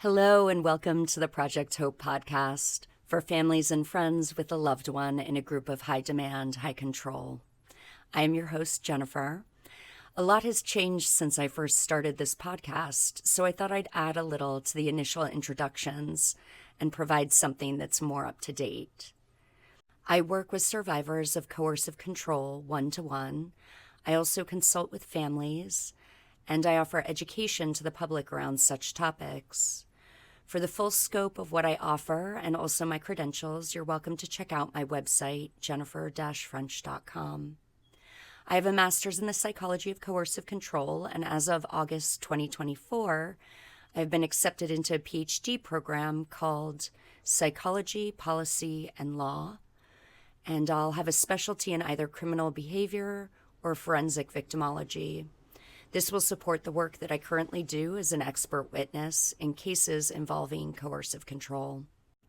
Hello and welcome to the Project Hope podcast for families and friends with a loved one in a group of high demand, high control. I am your host, Jennifer. A lot has changed since I first started this podcast, so I thought I'd add a little to the initial introductions and provide something that's more up to date. I work with survivors of coercive control one-to-one. I also consult with families, and I offer education to the public around such topics. For the full scope of what I offer and also my credentials, you're welcome to check out my website, jennifer-french.com. I have a master's in the psychology of coercive control, and as of August 2024, I've been accepted into a PhD program called Psychology, Policy, and Law, and I'll have a specialty in either criminal behavior or forensic victimology. This will support the work that I currently do as an expert witness in cases involving coercive control.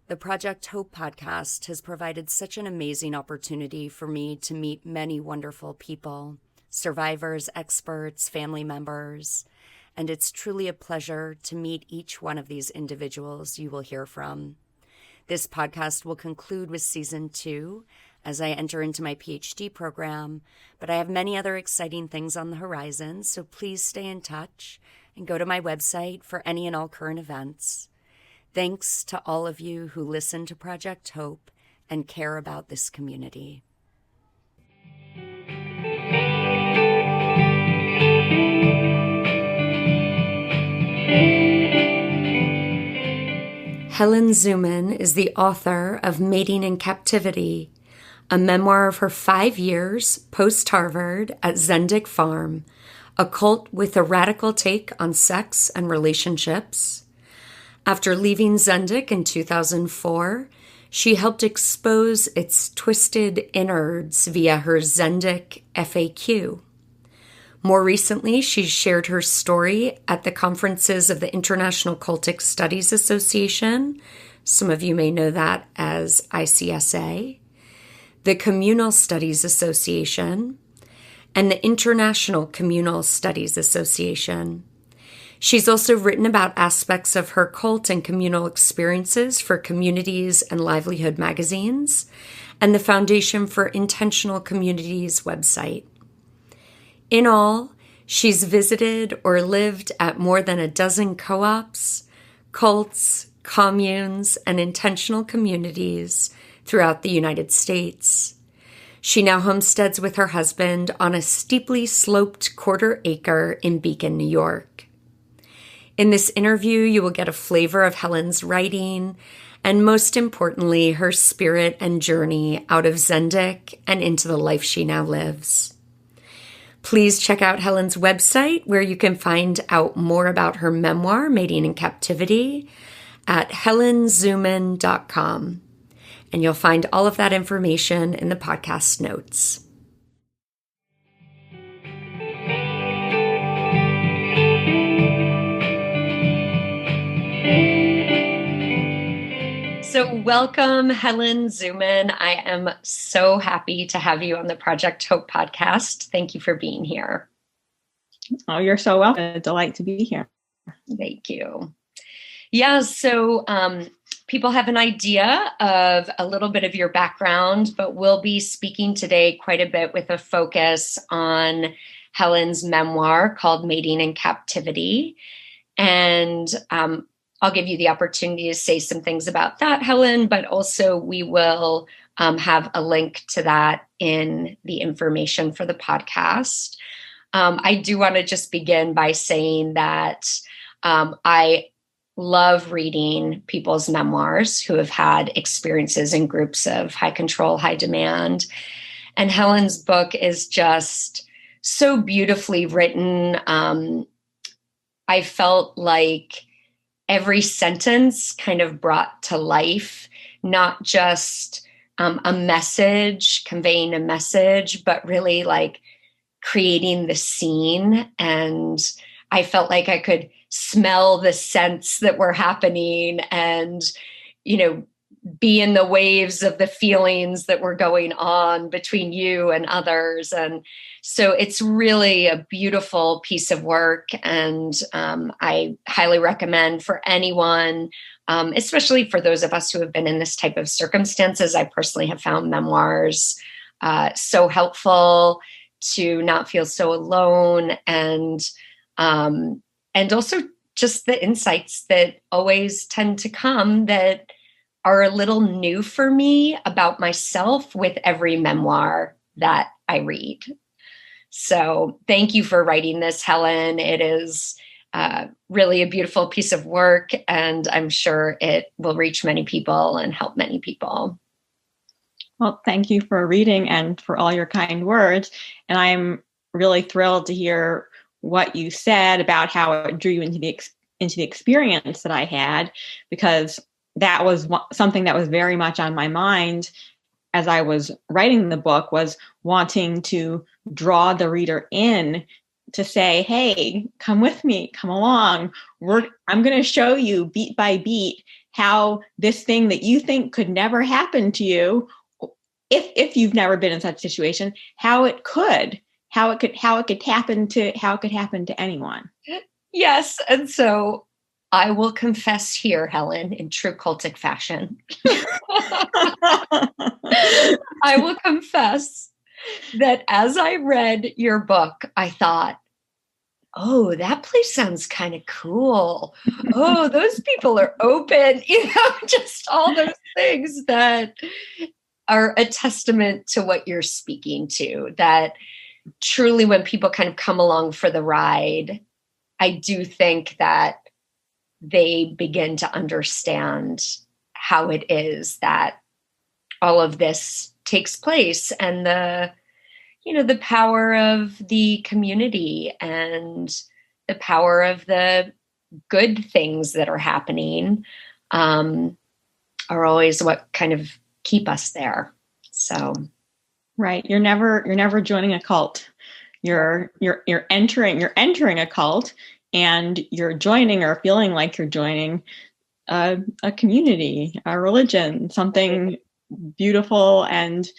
The Project Hope podcast has provided such an amazing opportunity for me to meet many wonderful people, survivors, experts, family members, and it's truly a pleasure to meet each one of these individuals you will hear from. This podcast will conclude with season 2 as I enter into my PhD program, but I have many other exciting things on the horizon, so please stay in touch and go to my website for any and all current events. Thanks to all of you who listen to Project Hope and care about this community. Helen Zuman is the author of Mating in Captivity, a memoir of her 5 years post-Harvard at Zendik farm, a cult with a radical take on sex and relationships. After leaving Zendik in 2004, she helped expose its twisted innards via her Zendik FAQ. More recently, she's shared her story at the conferences of the International Cultic Studies Association. Some of you may know that as ICSA, the Communal Studies Association, and the International Communal Studies Association. She's also written about aspects of her cult and communal experiences for Communities and Livelihood magazines and the Foundation for Intentional Communities website. In all, she's visited or lived at more than a dozen co-ops, cults, communes, and intentional communities throughout the United States. She now homesteads with her husband on a steeply sloped quarter-acre in Beacon, New York. In this interview, you will get a flavor of Helen's writing and, most importantly, her spirit and journey out of Zendik and into the life she now lives. Please check out Helen's website, where you can find out more about her memoir, Mating in Captivity, at helenzuman.com. And you'll find all of that information in the podcast notes. So welcome, Helen Zuman. I am so happy to have you on the Project Hope podcast. Thank you for being here. Oh, you're so welcome. A delight to be here. Thank you. Yeah, so people have an idea of a little bit of your background, but we'll be speaking today quite a bit with a focus on Helen's memoir called Mating in Captivity. And I'll give you the opportunity to say some things about that, Helen, but also we will have a link to that in the information for the podcast. I do want to just begin by saying that I love reading people's memoirs who have had experiences in groups of high control, high demand. And Helen's book is just so beautifully written. I felt like every sentence kind of brought to life, not just a message, conveying a message, but really like creating the scene. And I felt like I could smell the scents that were happening and, be in the waves of the feelings that were going on between you and others. And so it's really a beautiful piece of work. And I highly recommend for anyone, especially for those of us who have been in this type of circumstances. I personally have found memoirs so helpful to not feel so alone, and also just the insights that always tend to come that are a little new for me about myself with every memoir that I read. So thank you for writing this, Helen. It is really a beautiful piece of work, and I'm sure it will reach many people and help many people. Well, thank you for reading and for all your kind words. And I'm really thrilled to hear what you said about how it drew you into the experience that I had, because that was something that was very much on my mind as I was writing the book, was wanting to draw the reader in to say, hey, come with me, come along. I'm going to show you beat by beat how this thing that you think could never happen to you, if you've never been in such a situation, how it could happen to anyone. Yes. And so I will confess here, Helen, in true cultic fashion. I will confess that as I read your book, I thought, oh, that place sounds kind of cool. Oh, those people are open, just all those things that are a testament to what you're speaking to, that truly when people kind of come along for the ride, I do think that they begin to understand how it is that all of this takes place, and the power of the community and the power of the good things that are happening are always what kind of keep us there. So, right. You're never joining a cult. You're entering a cult, and you're joining or feeling like you're joining a community, a religion, something beautiful and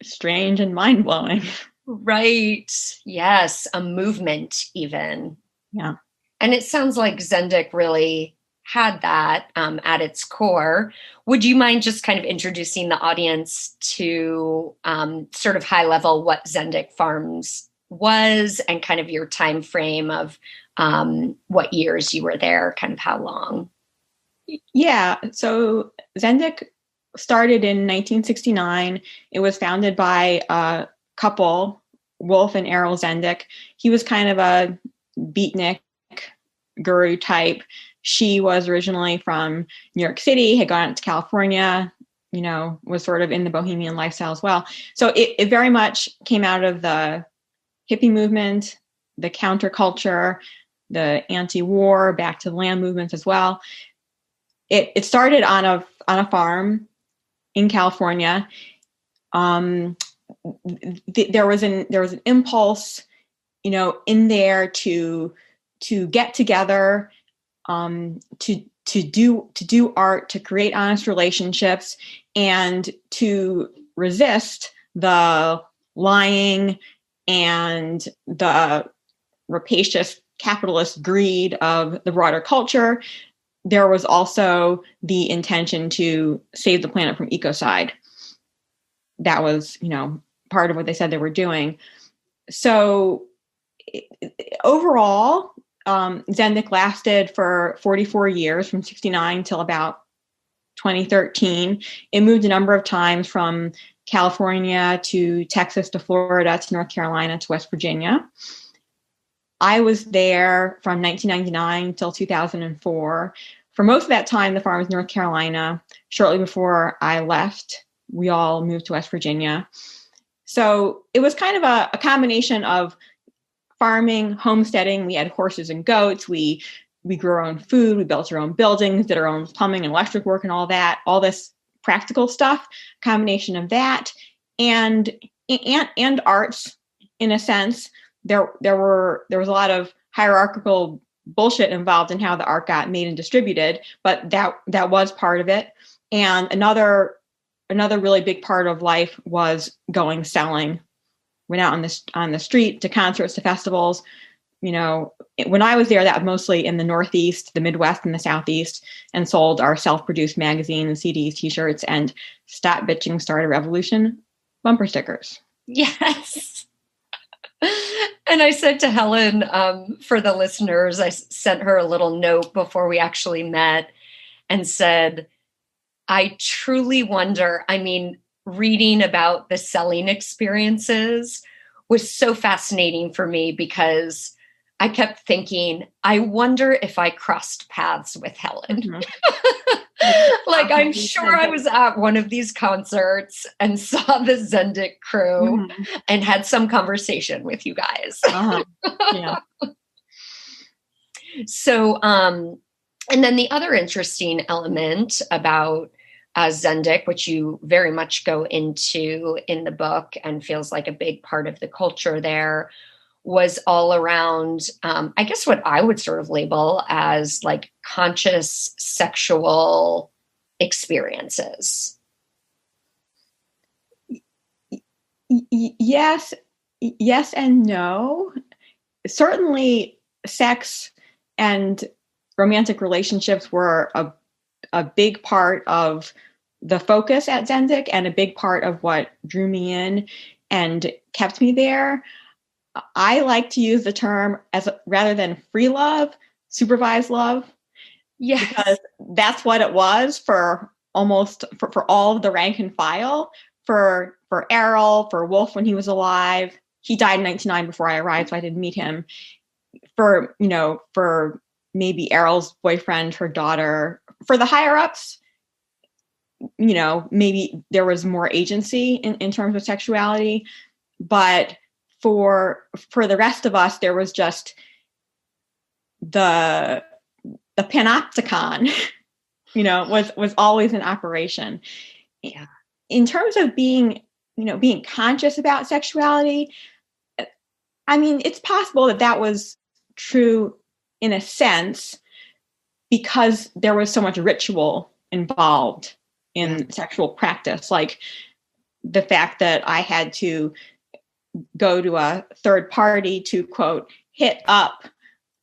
strange and mind-blowing. Right. Yes. A movement even. Yeah. And it sounds like Zendik really had that at its core. Would you mind just kind of introducing the audience to sort of high level what Zendik Farms was, and kind of your time frame of what years you were there, kind of how long? Yeah. So Zendik started in 1969. It was founded by a couple, Wolf and Errol Zendik. He was kind of a beatnik guru type. She was originally from New York City, had gone out to California, was sort of in the bohemian lifestyle as well. So it very much came out of the hippie movement, the counterculture, the anti-war, back to the land movements as well. It started on a farm in California. There was an impulse, in there to get together, to do art, to create honest relationships, and to resist the lying and the rapacious capitalist greed of the broader culture. There was also the intention to save the planet from ecocide. That was, part of what they said they were doing. So overall, Zendik lasted for 44 years, from 1969 till about 2013. It moved a number of times from California to Texas to Florida to North Carolina to West Virginia. I was there from 1999 till 2004. For most of that time, the farm was North Carolina. Shortly before I left, we all moved to West Virginia. So it was kind of a combination of farming, homesteading. We had horses and goats. We grew our own food. We built our own buildings, did our own plumbing and electric work and all that, all this practical stuff, combination of that and arts, in a sense. There was a lot of hierarchical bullshit involved in how the art got made and distributed, but that was part of it. And another really big part of life was going selling. Went out on the street to concerts, to festivals. When I was there, that was mostly in the Northeast, the Midwest, and the Southeast, and sold our self-produced magazines, CDs, T-shirts, and Stop Bitching, Start a Revolution bumper stickers. Yes. And I said to Helen, for the listeners, I sent her a little note before we actually met and said, I truly wonder, reading about the selling experiences was so fascinating for me because I kept thinking, I wonder if I crossed paths with Helen. Mm-hmm. Like, I'm sure I was at one of these concerts and saw the Zendik crew and had some conversation with you guys. Yeah. So, and then the other interesting element about Zendik, which you very much go into in the book and feels like a big part of the culture there, was all around, I guess what I would sort of label as like conscious sexual experiences. Yes and no. Certainly sex and romantic relationships were a big part of the focus at Zendik and a big part of what drew me in and kept me there. I like to use the term rather than free love, supervised love. Yes. Because that's what it was for all of the rank and file. For Errol, for Wolf when he was alive. He died in 1999 before I arrived, so I didn't meet him. For maybe Errol's boyfriend, her daughter, for the higher ups, maybe there was more agency in terms of sexuality. But for the rest of us, there was just the panopticon, was always in operation. Yeah. In terms of being conscious about sexuality, it's possible that was true in a sense because there was so much ritual involved in sexual practice, like the fact that I had to go to a third party to, quote, hit up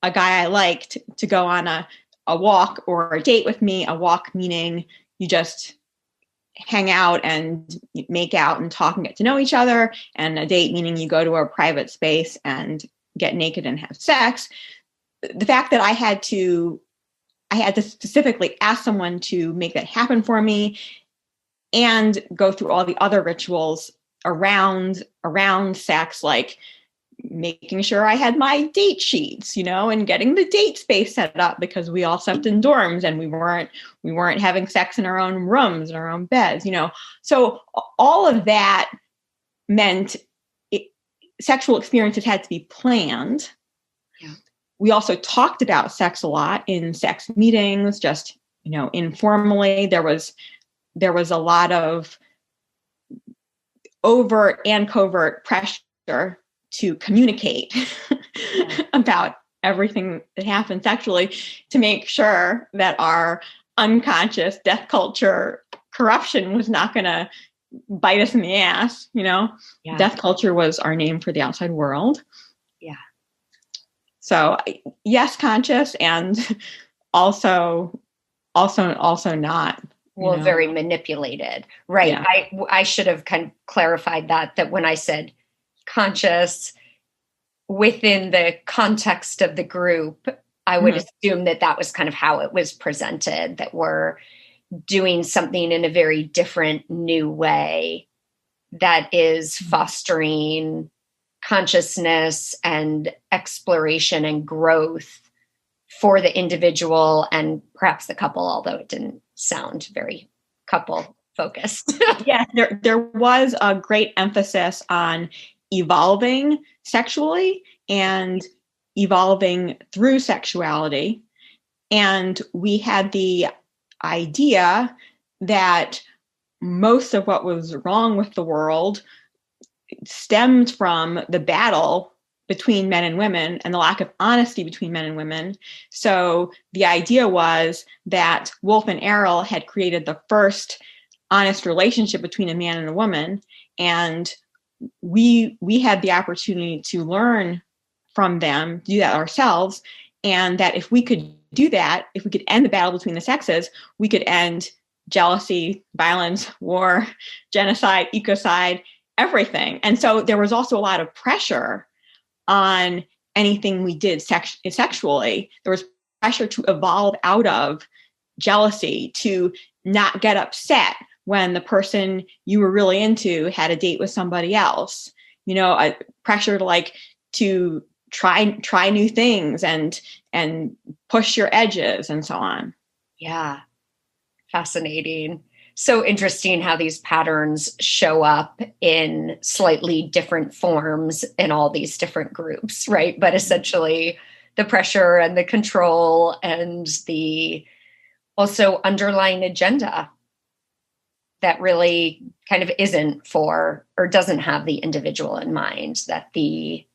a guy I liked to go on a walk or a date with me. A walk meaning you just hang out and make out and talk and get to know each other, and a date meaning you go to a private space and get naked and have sex. The fact that I had to specifically ask someone to make that happen for me and go through all the other rituals around sex, like making sure I had my date sheets, and getting the date space set up because we all slept in dorms and we weren't having sex in our own rooms, in our own beds, So all of that meant sexual experiences had to be planned. Yeah. We also talked about sex a lot in sex meetings, just, informally. There was a lot of overt and covert pressure to communicate about everything that happened sexually to make sure that our unconscious death culture corruption was not going to bite us in the ass. Death culture was our name for the outside world. Yeah. So yes, conscious, and also not. Well, very manipulated. Right. Yeah. I should have kind of clarified that when I said conscious within the context of the group, I would assume that was kind of how it was presented, that we're doing something in a very different, new way that is fostering consciousness and exploration and growth for the individual and perhaps the couple, although it didn't sound very couple focused. Yeah, there was a great emphasis on evolving sexually and evolving through sexuality. And we had the idea that most of what was wrong with the world stemmed from the battle between men and women and the lack of honesty between men and women. So the idea was that Wolf and Errol had created the first honest relationship between a man and a woman. And we had the opportunity to learn from them, do that ourselves. And that if we could do that, if we could end the battle between the sexes, we could end jealousy, violence, war, genocide, ecocide, everything. And so there was also a lot of pressure on anything we did sexually. There was pressure to evolve out of jealousy, to not get upset when the person you were really into had a date with somebody else. A pressure to try new things and push your edges and so on. Yeah. Fascinating. So interesting how these patterns show up in slightly different forms in all these different groups, right? But essentially the pressure and the control and the also underlying agenda that really kind of isn't for or doesn't have the individual in mind, that the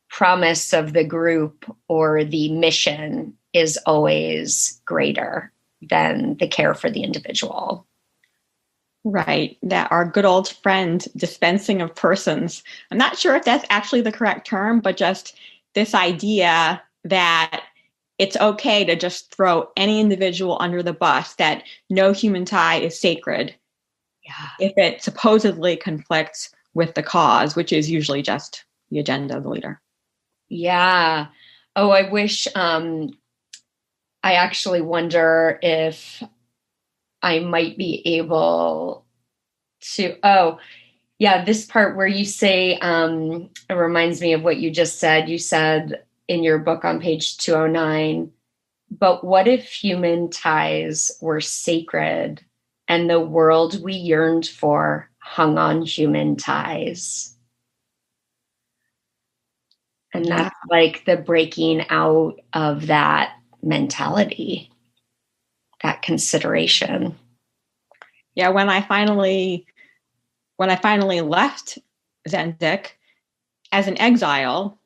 promise of the group or the mission is always greater than the care for the individual. Right. That our good old friend dispensing of persons. I'm not sure if that's actually the correct term, but just this idea that it's okay to just throw any individual under the bus, that no human tie is sacred. Yeah. If it supposedly conflicts with the cause, which is usually just the agenda of the leader. Yeah. Oh, I wish, I actually wonder if I might be able to, this part where you say, it reminds me of what you just said. You said in your book on page 209, but what if human ties were sacred and the world we yearned for hung on human ties? And that's like the breaking out of that mentality, that consideration. Yeah, when I finally left Zendik as an exile,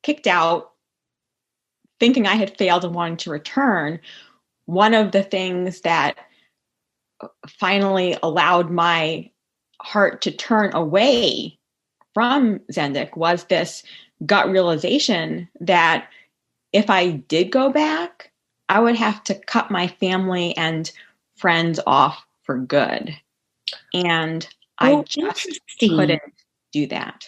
kicked out, thinking I had failed and wanting to return, one of the things that finally allowed my heart to turn away from Zendik was this gut realization that if I did go back, I would have to cut my family and friends off for good. And I just couldn't do that.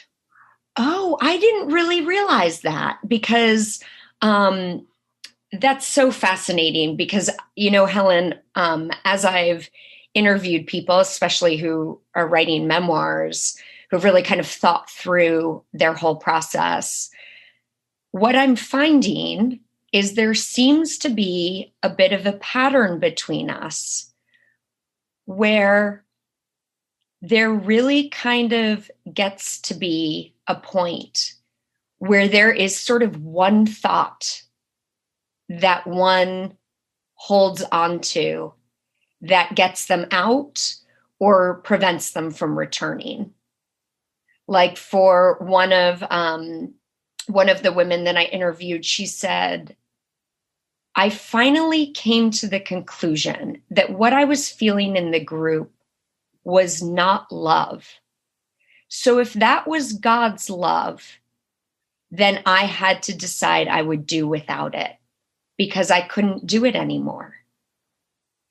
Oh, I didn't really realize that, because that's so fascinating because, Helen, as I've interviewed people, especially who are writing memoirs, who've really kind of thought through their whole process, what I'm finding is there seems to be a bit of a pattern between us where there really kind of gets to be a point where there is sort of one thought that one holds on to that gets them out or prevents them from returning. Like for one of the women that I interviewed, she said, I finally came to the conclusion that what I was feeling in the group was not love. So if that was God's love, then I had to decide I would do without it because I couldn't do it anymore.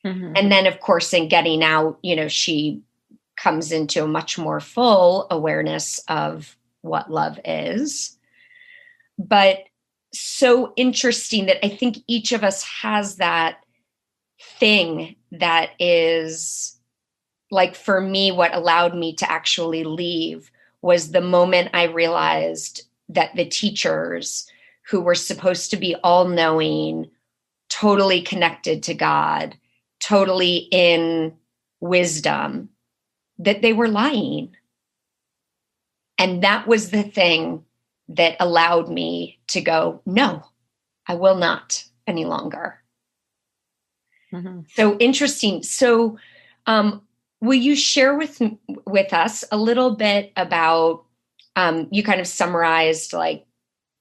Mm-hmm. And then, of course, in getting out, she comes into a much more full awareness of what love is. But so interesting that I think each of us has that thing that is, like, for me, what allowed me to actually leave was the moment I realized that the teachers who were supposed to be all-knowing, totally connected to God, totally in wisdom, that they were lying. And that was the thing that allowed me to go, no, I will not any longer. Mm-hmm. So interesting. So will you share with us a little bit about, you kind of summarized like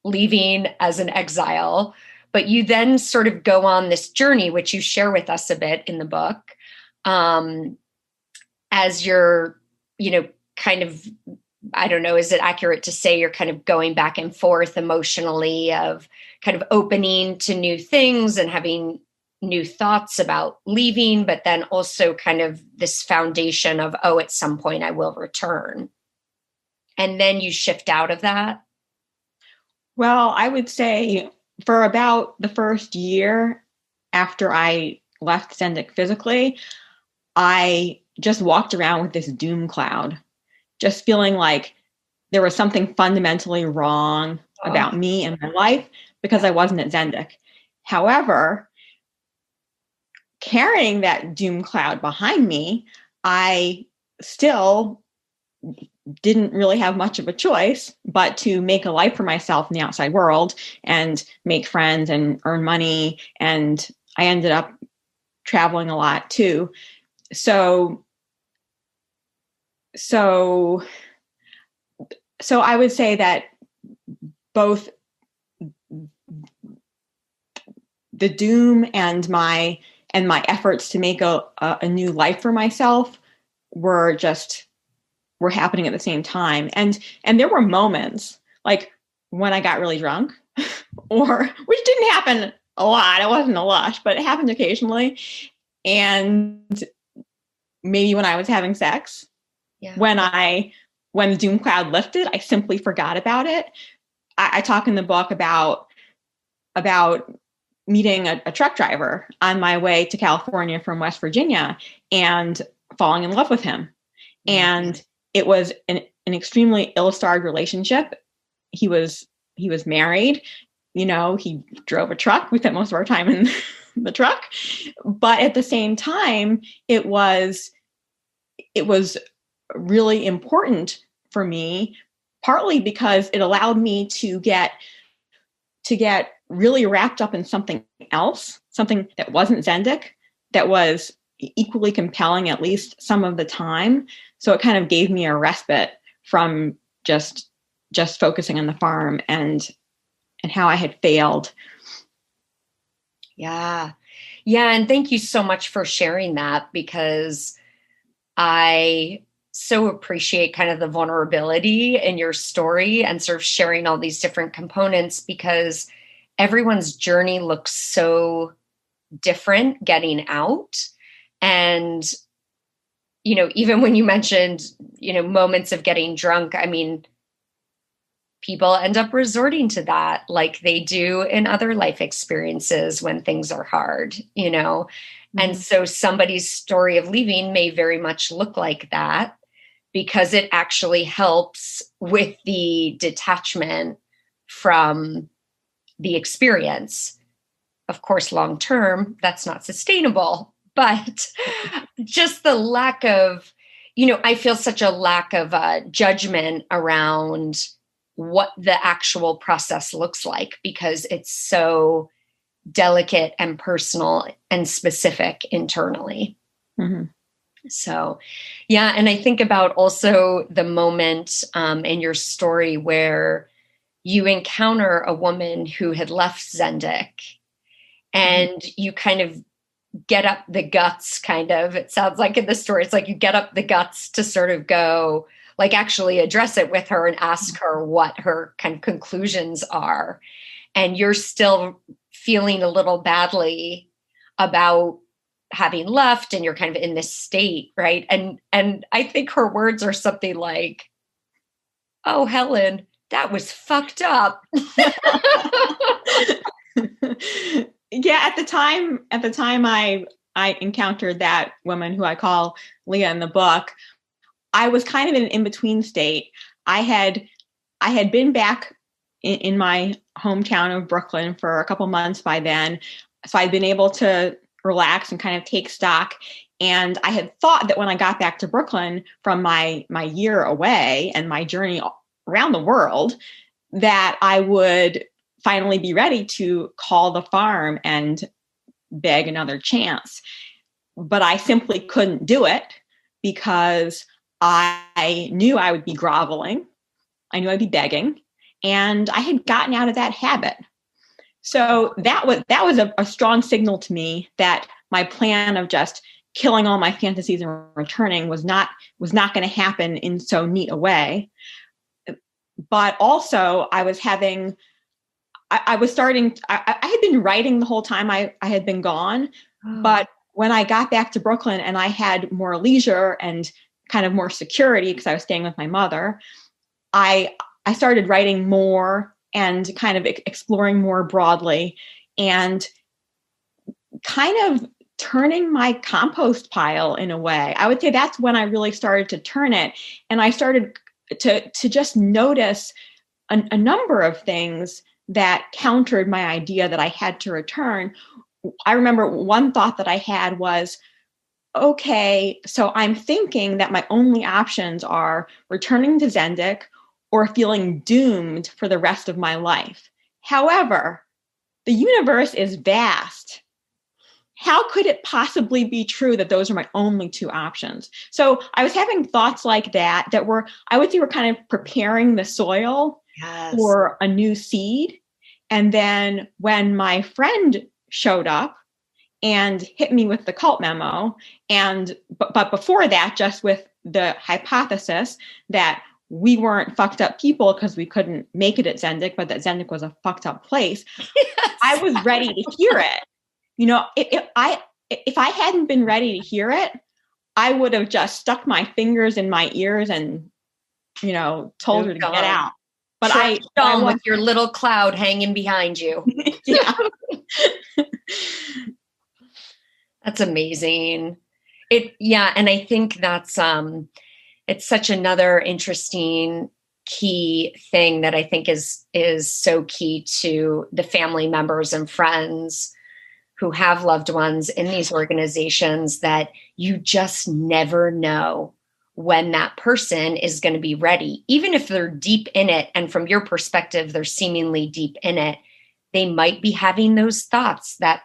leaving as an exile, but you then sort of go on this journey, which you share with us a bit in the book, as you're, kind of, I don't know, is it accurate to say you're kind of going back and forth emotionally of kind of opening to new things and having new thoughts about leaving, but then also kind of this foundation of, oh, at some point I will return. And then you shift out of that? Well, I would say for about the first year after I left Zendik physically, I just walked around with this doom cloud, just feeling like there was something fundamentally wrong about me and my life because I wasn't at Zendik. However, carrying that doom cloud behind me, I still didn't really have much of a choice but to make a life for myself in the outside world and make friends and earn money. And I ended up traveling a lot too. So I would say that both the doom and my efforts to make a new life for myself were happening at the same time. And there were moments like when I got really drunk, which didn't happen a lot. It wasn't a lot, but it happened occasionally. And maybe when I was having sex, when the doom cloud lifted, I simply forgot about it. I talk in the book about meeting a truck driver on my way to California from West Virginia and falling in love with him. And it was an extremely ill-starred relationship. He was married, he drove a truck. We spent most of our time in the truck, but at the same time, it was really important for me, partly because it allowed me to get really wrapped up in something else, something that wasn't Zendik, that was equally compelling, at least some of the time. So it kind of gave me a respite from just focusing on the farm and how I had failed. Yeah. And thank you so much for sharing that, because I so appreciate kind of the vulnerability in your story and sort of sharing all these different components, because everyone's journey looks so different getting out. And, even when you mentioned, moments of getting drunk, I mean, people end up resorting to that like they do in other life experiences when things are hard, Mm-hmm. And so somebody's story of leaving may very much look like that, because it actually helps with the detachment from the experience. Of course, long term, that's not sustainable, but just the lack of, I feel such a lack of judgment around what the actual process looks like, because it's so delicate and personal and specific internally. Mm-hmm. So, yeah. And I think about also the moment in your story where you encounter a woman who had left Zendik, and you kind of get up the guts, it sounds like in the story, it's like you get up the guts to sort of go, like actually address it with her and ask her what her kind of conclusions are. And you're still feeling a little badly about having left, and you're kind of in this state, right? And I think her words are something like, "Oh, Helen, that was fucked up." Yeah, at the time I encountered that woman, who I call Leah in the book, I was kind of in an in-between state. I had been back in my hometown of Brooklyn for a couple months by then. So I'd been able to relax and kind of take stock. And I had thought that when I got back to Brooklyn from my year away and my journey around the world, that I would finally be ready to call the farm and beg another chance. But I simply couldn't do it, because I knew I would be groveling. I knew I'd be begging. and I had gotten out of that habit. So that was a strong signal to me that my plan of just killing all my fantasies and returning was not going to happen in so neat a way. But also I was having, I was starting, I had been writing the whole time I had been gone. But when I got back to Brooklyn and I had more leisure and kind of more security because I was staying with my mother, I started writing more and kind of exploring more broadly and kind of turning my compost pile in a way. I would say that's when I really started to turn it. And I started to just notice a number of things that countered my idea that I had to return. I remember one thought that I had was, okay, so I'm thinking that my only options are returning to Zendik or feeling doomed for the rest of my life. However, the universe is vast. How could it possibly be true that those are my only two options? So I was having thoughts like that were, I would say, were kind of preparing the soil for a new seed. And then when my friend showed up and hit me with the cult memo, but before that, just with the hypothesis that we weren't fucked up people because we couldn't make it at Zendik, but that Zendik was a fucked up place. Yes. I was ready to hear it. You know, if I hadn't been ready to hear it, I would have just stuck my fingers in my ears and, you know, told her to get out. But I with your little cloud hanging behind you. Yeah. That's amazing. And I think that's it's such another interesting key thing that I think is so key to the family members and friends who have loved ones in these organizations, that you just never know when that person is going to be ready. Even if they're deep in it, and from your perspective, they're seemingly deep in it, they might be having those thoughts that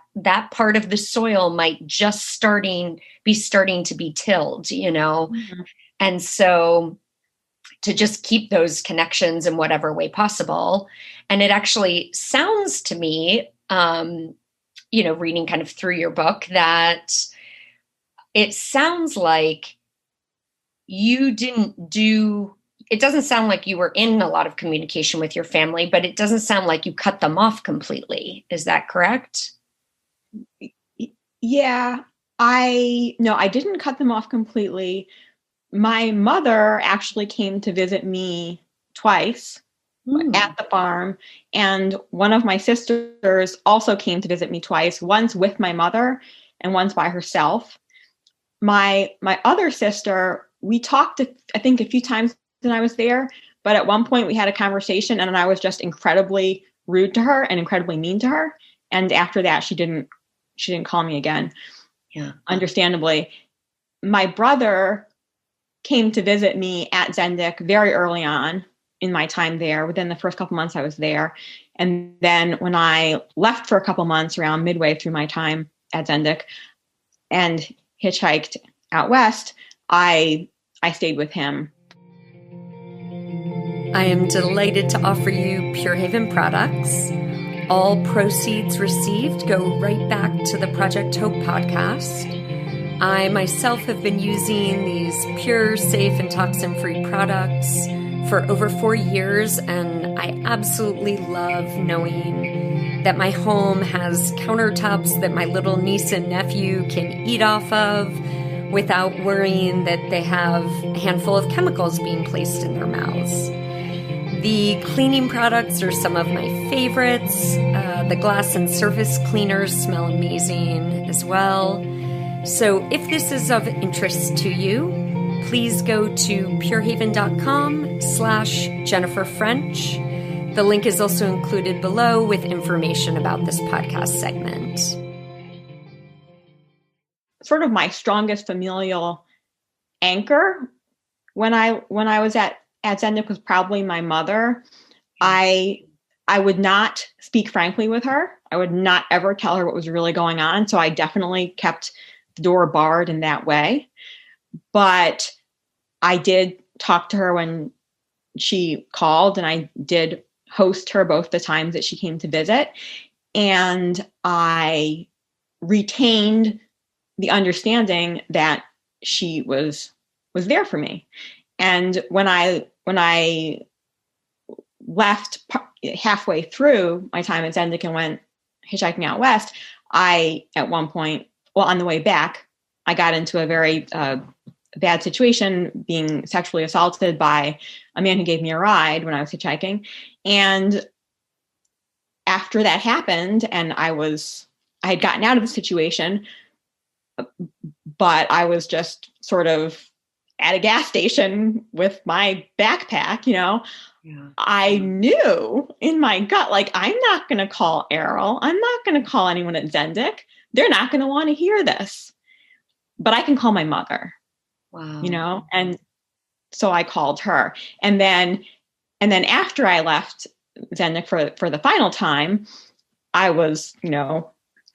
part of the soil might just be starting to be tilled, you know? Mm-hmm. And so to just keep those connections in whatever way possible. And it actually sounds to me, you know, reading kind of through your book, that it sounds like it doesn't sound like you were in a lot of communication with your family, but it doesn't sound like you cut them off completely. Is that correct? Yeah, I didn't cut them off completely. My mother actually came to visit me twice at the farm. And one of my sisters also came to visit me twice, once with my mother and once by herself. My other sister, we talked, I think, a few times when I was there, but at one point we had a conversation and I was just incredibly rude to her and incredibly mean to her. And after that, she didn't call me again. Yeah, understandably. My brother came to visit me at Zendik very early on in my time there, within the first couple months I was there. And then when I left for a couple months, around midway through my time at Zendik, and hitchhiked out west, I stayed with him. I am delighted to offer you Pure Haven products. All proceeds received go right back to the Project Hope podcast. I myself have been using these pure, safe, and toxin-free products for over 4 years, and I absolutely love knowing that my home has countertops that my little niece and nephew can eat off of without worrying that they have a handful of chemicals being placed in their mouths. The cleaning products are some of my favorites. The glass and surface cleaners smell amazing as well. So if this is of interest to you, please go to purehaven.com/Jennifer French. The link is also included below with information about this podcast segment. Sort of my strongest familial anchor when I was at Zendik was probably my mother. I would not speak frankly with her. I would not ever tell her what was really going on. So I definitely kept the door barred in that way. But I did talk to her when she called, and I did host her both the times that she came to visit. And I retained the understanding that she was there for me. And when I left halfway through my time at Zendik and went hitchhiking out west, I, at one point, on the way back, I got into a very bad situation, being sexually assaulted by a man who gave me a ride when I was hitchhiking. And after that happened, and I had gotten out of the situation, but I was just sort of at a gas station with my backpack, I knew in my gut, like, I'm not going to call Errol. I'm not going to call anyone at Zendik. They're not going to want to hear this, but I can call my mother, and so I called her. And then after I left Zendik for the final time, I was,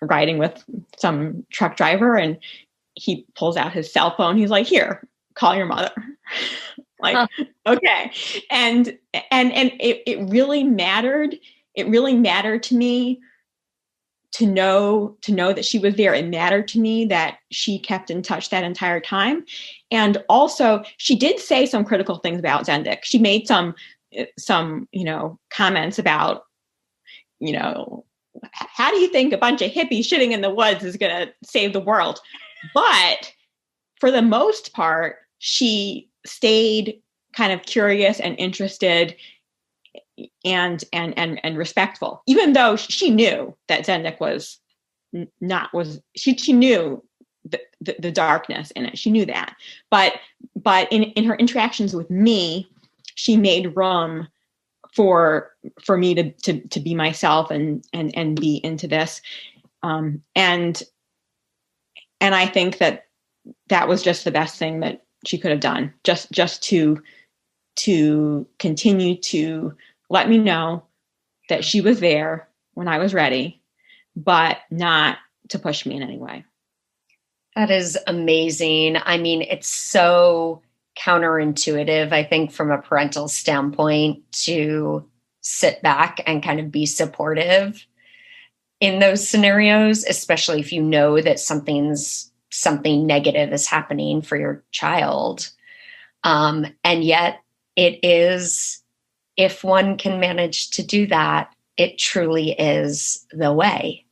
riding with some truck driver, and he pulls out his cell phone. He's like, "Here, call your mother." Like, okay. And it really mattered. It really mattered to me to know that she was there. It mattered to me that she kept in touch that entire time. And also, she did say some critical things about Zendik. She made some comments about, how do you think a bunch of hippies shitting in the woods is going to save the world? But for the most part, she stayed kind of curious and interested and respectful, even though she knew that Zendik she knew the darkness in it. She knew that, but in her interactions with me, she made room for me to be myself and be into this. And I think that was just the best thing that she could have done, just to continue to let me know that she was there when I was ready, but not to push me in any way. That is amazing. I mean, it's so counterintuitive, I think, from a parental standpoint, to sit back and kind of be supportive in those scenarios, especially if you know that something negative is happening for your child. And yet it is, if one can manage to do that, it truly is the way,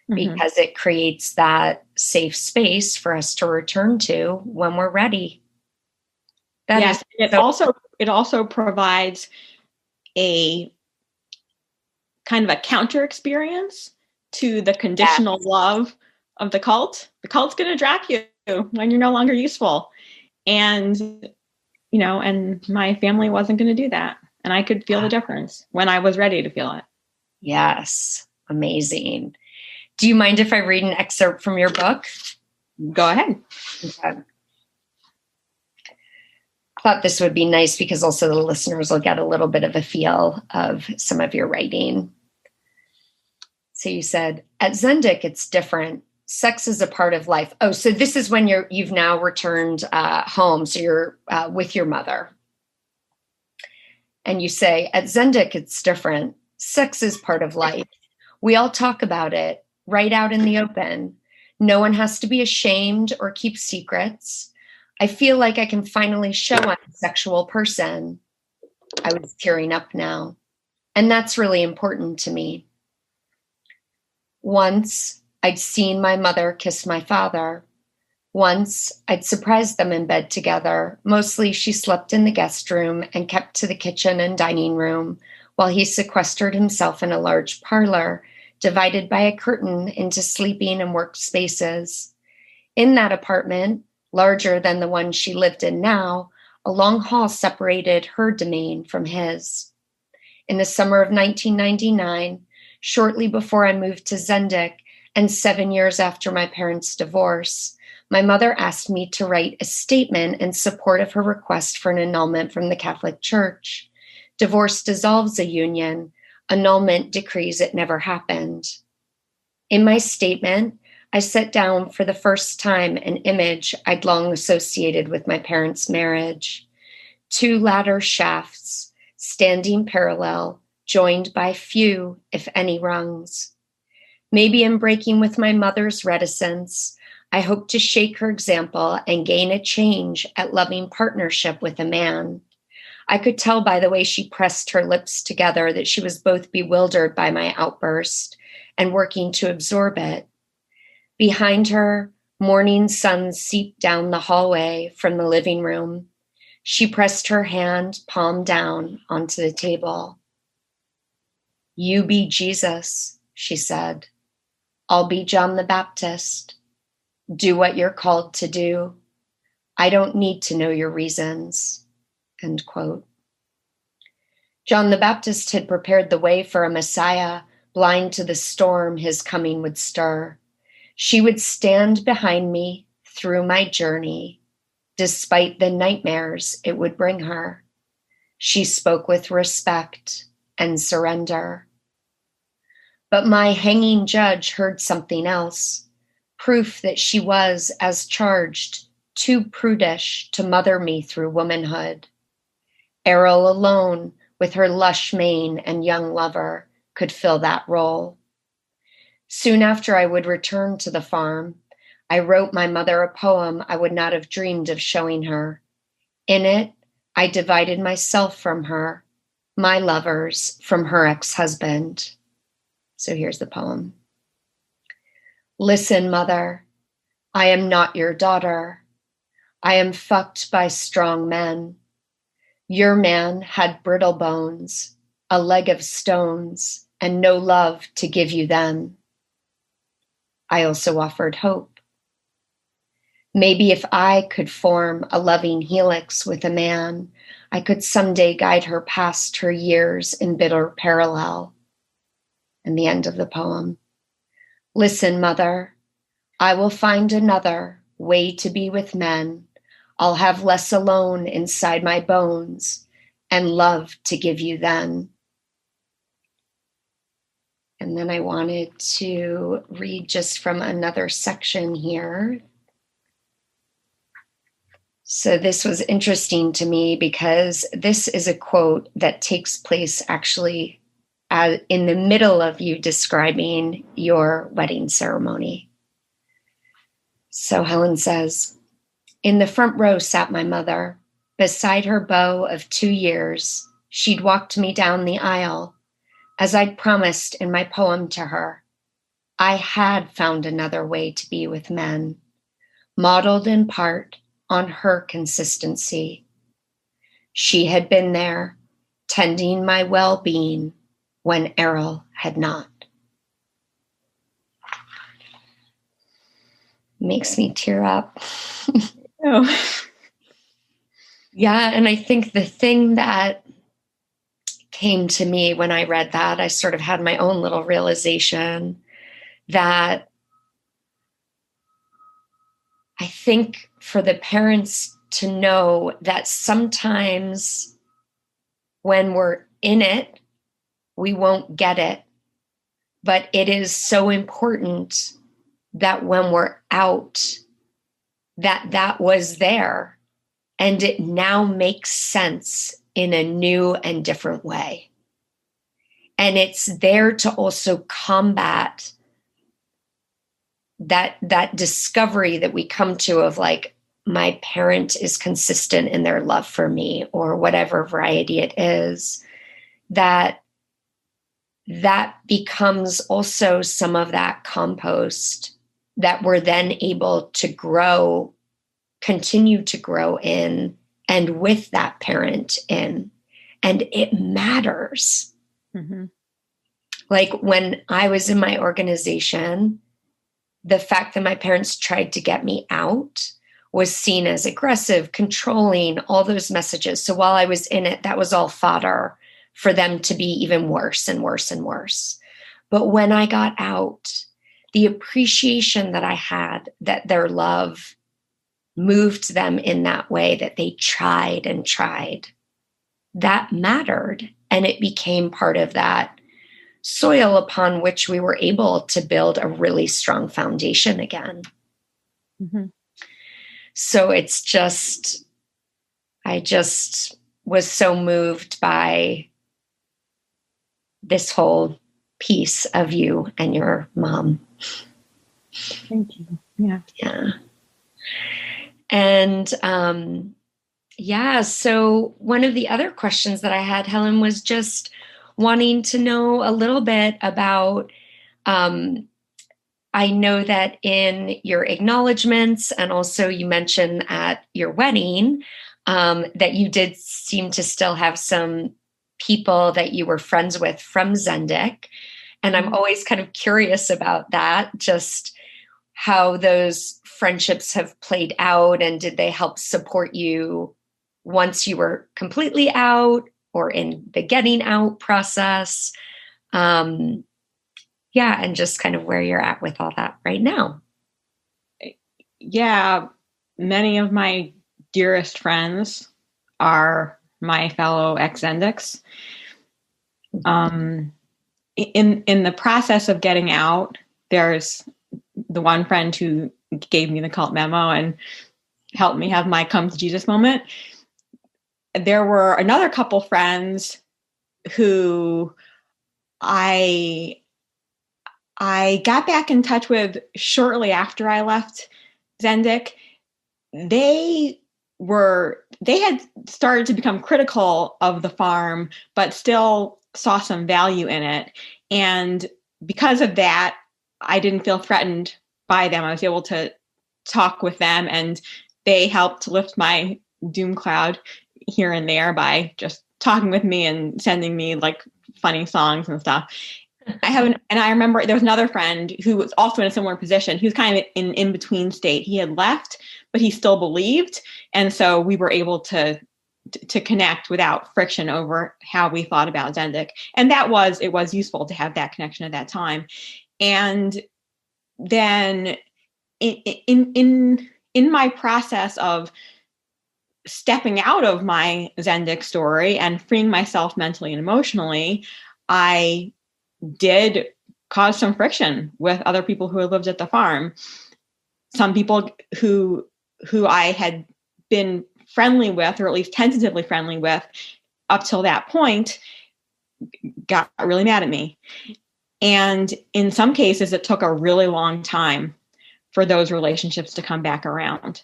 because it creates that safe space for us to return to when we're ready. It also provides a kind of a counter experience to the conditional love of the cult. The cult's going to drop you when you're no longer useful. And, and my family wasn't going to do that. And I could feel the difference when I was ready to feel it. Yes. Amazing. Do you mind if I read an excerpt from your book? Go ahead. Okay. I thought this would be nice because also the listeners will get a little bit of a feel of some of your writing. So you said, at Zendik, it's different. Sex is a part of life. Oh, so this is when you've now returned home. So you're with your mother. And you say, at Zendik, it's different. Sex is part of life. We all talk about it right out in the open. No one has to be ashamed or keep secrets. I feel like I can finally show I'm a sexual person. I was tearing up now. And that's really important to me. Once I'd seen my mother kiss my father. Once I'd surprised them in bed together. Mostly she slept in the guest room and kept to the kitchen and dining room while he sequestered himself in a large parlor divided by a curtain into sleeping and work spaces. In that apartment, larger than the one she lived in now, a long hall separated her domain from his. In the summer of 1999, shortly before I moved to Zendik and 7 years after my parents' divorce, my mother asked me to write a statement in support of her request for an annulment from the Catholic Church. Divorce dissolves a union. Annulment decrees it never happened. In my statement, I set down for the first time an image I'd long associated with my parents' marriage. 2 ladder shafts standing parallel, joined by few, if any, rungs. Maybe in breaking with my mother's reticence, I hope to shake her example and gain a change at loving partnership with a man. I could tell by the way she pressed her lips together that she was both bewildered by my outburst and working to absorb it. Behind her, morning sun seeped down the hallway from the living room. She pressed her hand, palm down, onto the table. You be Jesus, she said. I'll be John the Baptist. Do what you're called to do. I don't need to know your reasons. End quote. John the Baptist had prepared the way for a Messiah, blind to the storm his coming would stir. She would stand behind me through my journey, despite the nightmares it would bring her. She spoke with respect and surrender. But my hanging judge heard something else, proof that she was, as charged, too prudish to mother me through womanhood. Errol alone, with her lush mane and young lover, could fill that role. Soon after I would return to the farm, I wrote my mother a poem I would not have dreamed of showing her. In it, I divided myself from her, my lovers from her ex-husband. So here's the poem. Listen, mother, I am not your daughter. I am fucked by strong men. Your man had brittle bones, a leg of stones, and no love to give you then. I also offered hope. Maybe if I could form a loving helix with a man, I could someday guide her past her years in bitter parallel. And the end of the poem. Listen, mother, I will find another way to be with men. I'll have less alone inside my bones and love to give you then. And then I wanted to read just from another section here. So this was interesting to me because this is a quote that takes place actually in the middle of you describing your wedding ceremony. So Helen says, in the front row sat my mother. Beside her beau of 2 years, she'd walked me down the aisle, as I'd promised in my poem to her. I had found another way to be with men, modeled in part on her consistency. She had been there, tending my well-being when Errol had not. Makes me tear up. Oh. Yeah, and I think the thing that came to me when I read that, I sort of had my own little realization that I think for the parents to know that sometimes when we're in it, we won't get it. But it is so important that when we're out, that was there. And it now makes sense in a new and different way. And it's there to also combat that discovery that we come to of like, my parent is consistent in their love for me, or whatever variety it is, that becomes also some of that compost that we're then able to grow, continue to grow in, and with that parent in. And it matters. Mm-hmm. Like when I was in my organization, the fact that my parents tried to get me out was seen as aggressive, controlling, all those messages. So while I was in it, that was all fodder for them to be even worse and worse and worse. But when I got out, the appreciation that I had that their love moved them in that way, that they tried and tried, that mattered. And it became part of that soil upon which we were able to build a really strong foundation again. Mm-hmm. So it's just, I just was so moved by this whole piece of you and your mom. Thank you. Yeah. Yeah. And so one of the other questions that I had, Helen, was just wanting to know a little bit about, I know that in your acknowledgments, and also you mentioned at your wedding, that you did seem to still have some people that you were friends with from Zendik. And I'm always kind of curious about that, just how those friendships have played out, and did they help support you once you were completely out or in the getting out process? And just kind of where you're at with all that right now. Yeah, many of my dearest friends are my fellow ex-Zendiks. In the process of getting out, there's the one friend who gave me the cult memo and helped me have my come to Jesus moment. There were another couple friends who I got back in touch with shortly after I left Zendik. They had started to become critical of the farm, but still saw some value in it. And because of that, I didn't feel threatened by them. I was able to talk with them, and they helped lift my doom cloud here and there by just talking with me and sending me like funny songs and stuff. And I remember there was another friend who was also in a similar position. He was kind of in between state. He had left, but he still believed. And so we were able to connect without friction over how we thought about Zendik. And it was useful to have that connection at that time. And then in my process of stepping out of my Zendik story and freeing myself mentally and emotionally, I did cause some friction with other people who had lived at the farm. Some people who I had been friendly with, or at least tentatively friendly with up till that point, got really mad at me. And in some cases, it took a really long time for those relationships to come back around.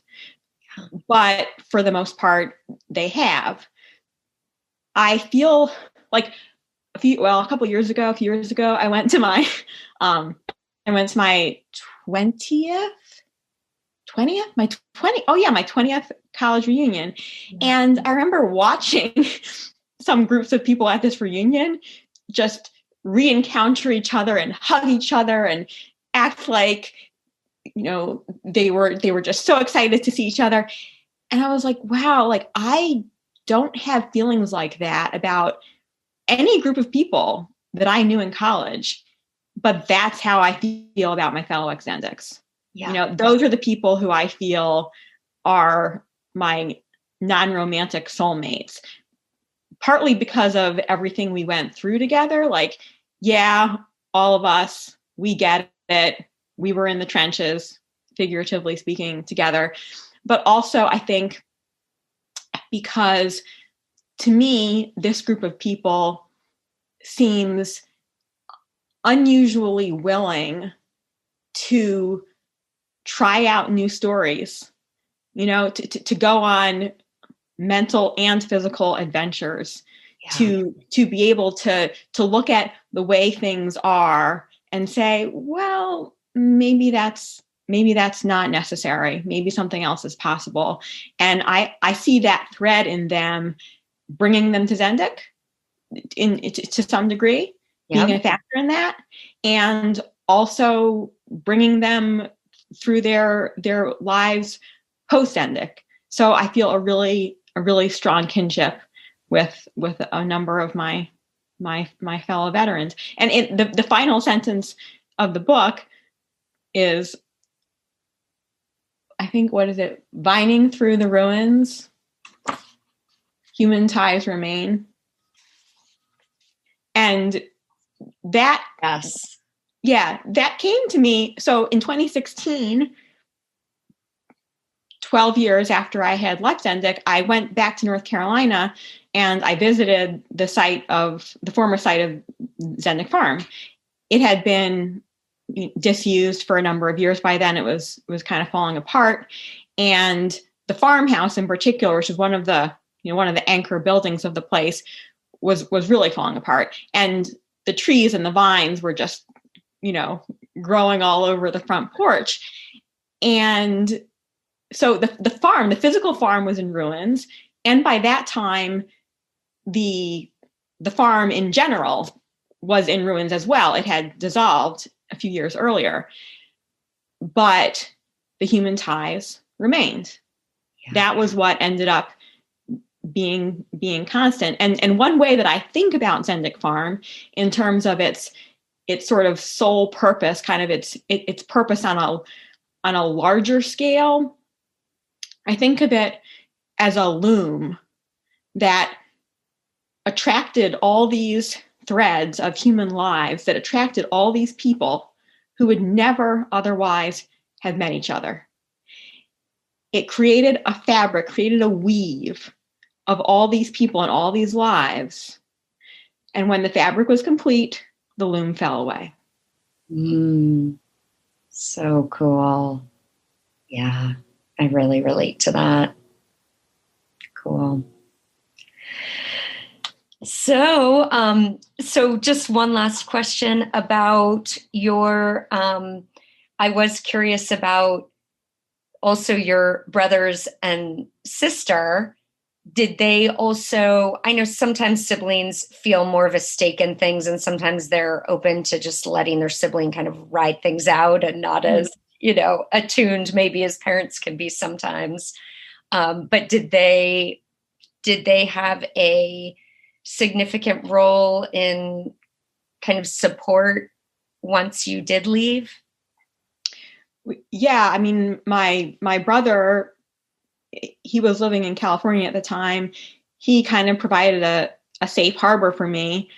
But for the most part, they have. I feel like a few years ago, I went to my 20th college reunion. And I remember watching some groups of people at this reunion just re-encounter each other and hug each other and act like, they were just so excited to see each other. And I was like, wow, like I don't have feelings like that about any group of people that I knew in college, but that's how I feel about my fellow ex-Zendiks. Yeah. Those are the people who I feel are my non-romantic soulmates, partly because of everything we went through together. Like, yeah, all of us, we get it. We were in the trenches, figuratively speaking, together. But also, I think because to me, this group of people seems unusually willing to try out new stories, to go on mental and physical adventures, to be able to look at the way things are and say, well, maybe that's not necessary. Maybe something else is possible. And I see that thread in them, bringing them to Zendik to some degree, being a factor in that, and also bringing them through their lives post Zendik. So I feel a really strong kinship with a number of my fellow veterans. And the final sentence of the book is, I think, what is it? Vining through the ruins, human ties remain. And that, that came to me. So in 2016, 12 years after I had left Zendik, I went back to North Carolina and I visited the former site of Zendik Farm. It had been disused for a number of years by then. It was kind of falling apart. And the farmhouse in particular, which is one of the anchor buildings of the place, was really falling apart. And the trees and the vines were just, growing all over the front porch. And so the physical farm was in ruins. And by that time, the farm in general was in ruins as well. It had dissolved a few years earlier, but the human ties remained. Yeah. That was what ended up being constant. And one way that I think about Zendik Farm in terms of its sort of sole purpose, kind of its purpose on a larger scale, I think of it as a loom that attracted all these threads of human lives, that attracted all these people who would never otherwise have met each other. It created a fabric, created a weave of all these people and all these lives. And when the fabric was complete, the loom fell away. So cool. Yeah, I really relate to that. Cool. So just one last question about your, I was curious about also your brothers and sister. Did they also, I know sometimes siblings feel more of a stake in things and sometimes they're open to just letting their sibling kind of ride things out and not as, attuned maybe as parents can be sometimes. But did they have a significant role in kind of support once you did leave? Yeah, I mean, my brother, he was living in California at the time. He kind of provided a safe harbor for me.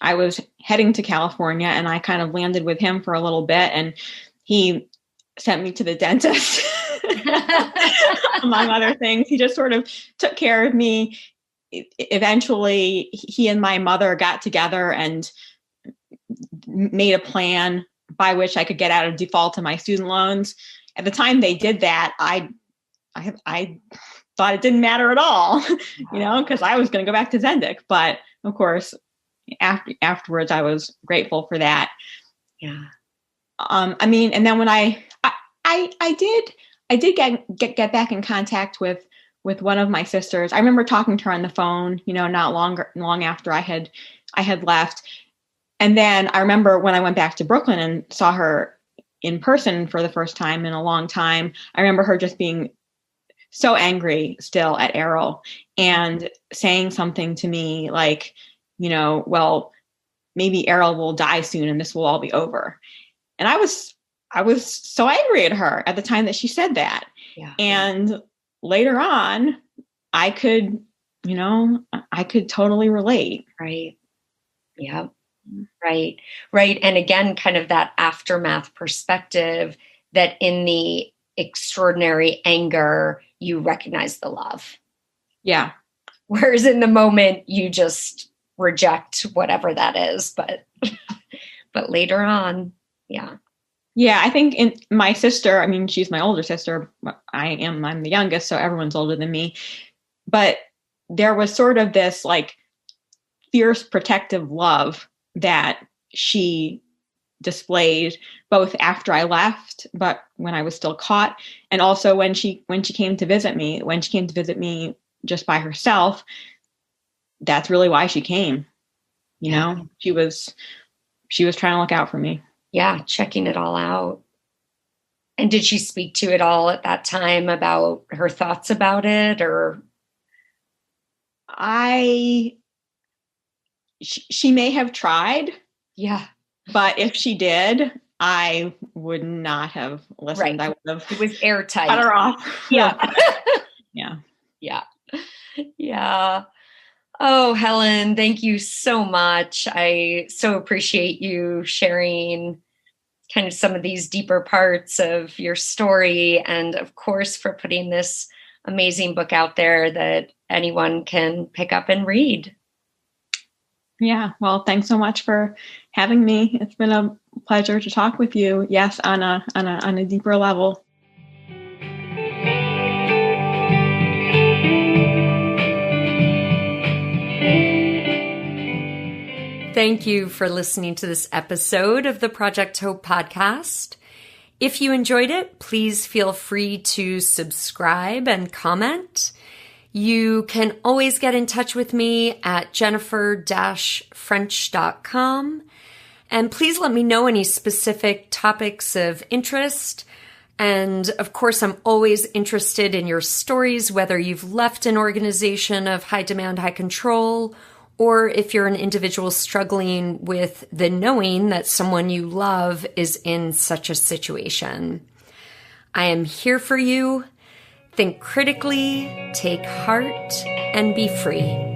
I was heading to California and I kind of landed with him for a little bit, and he sent me to the dentist, among other things. He just sort of took care of me. Eventually, he and my mother got together and made a plan by which I could get out of default to my student loans. At the time they did that, I thought it didn't matter at all, because I was going to go back to Zendik. But of course, afterwards, I was grateful for that. Yeah. I mean, and then when I did get back in contact with one of my sisters. I remember talking to her on the phone, not long after I had left. And then I remember when I went back to Brooklyn and saw her in person for the first time in a long time, I remember her just being so angry still at Errol and saying something to me like, well, maybe Errol will die soon and this will all be over. And I was so angry at her at the time that she said that. Yeah. And later on, I could totally relate. Right. Yeah. Right. And again, kind of that aftermath perspective that in the extraordinary anger, you recognize the love. Yeah. Whereas in the moment, you just reject whatever that is. But later on, yeah. Yeah, I think in my sister, I mean, she's my older sister. I'm the youngest, so everyone's older than me. But there was sort of this like fierce protective love that she displayed both after I left, but when I was still caught, and also when she came to visit me. When she came to visit me just by herself, that's really why she came. She was trying to look out for me. Yeah, checking it all out. And did she speak to it all at that time about her thoughts about it, or? She may have tried. Yeah. But if she did, I would not have listened. Right. I would have. It was airtight. Cut her off. Yeah. Yeah. Yeah. Yeah. Oh, Helen, thank you so much. I so appreciate you sharing kind of some of these deeper parts of your story, and of course for putting this amazing book out there that anyone can pick up and read. Yeah, well, thanks so much for having me. It's been a pleasure to talk with you. Yes, on a deeper level. Thank you for listening to this episode of the Project Hope podcast. If you enjoyed it, please feel free to subscribe and comment. You can always get in touch with me at jennifer-french.com. And please let me know any specific topics of interest. And of course, I'm always interested in your stories, whether you've left an organization of high demand, high control, or if you're an individual struggling with the knowing that someone you love is in such a situation. I am here for you. Think critically, take heart, and be free.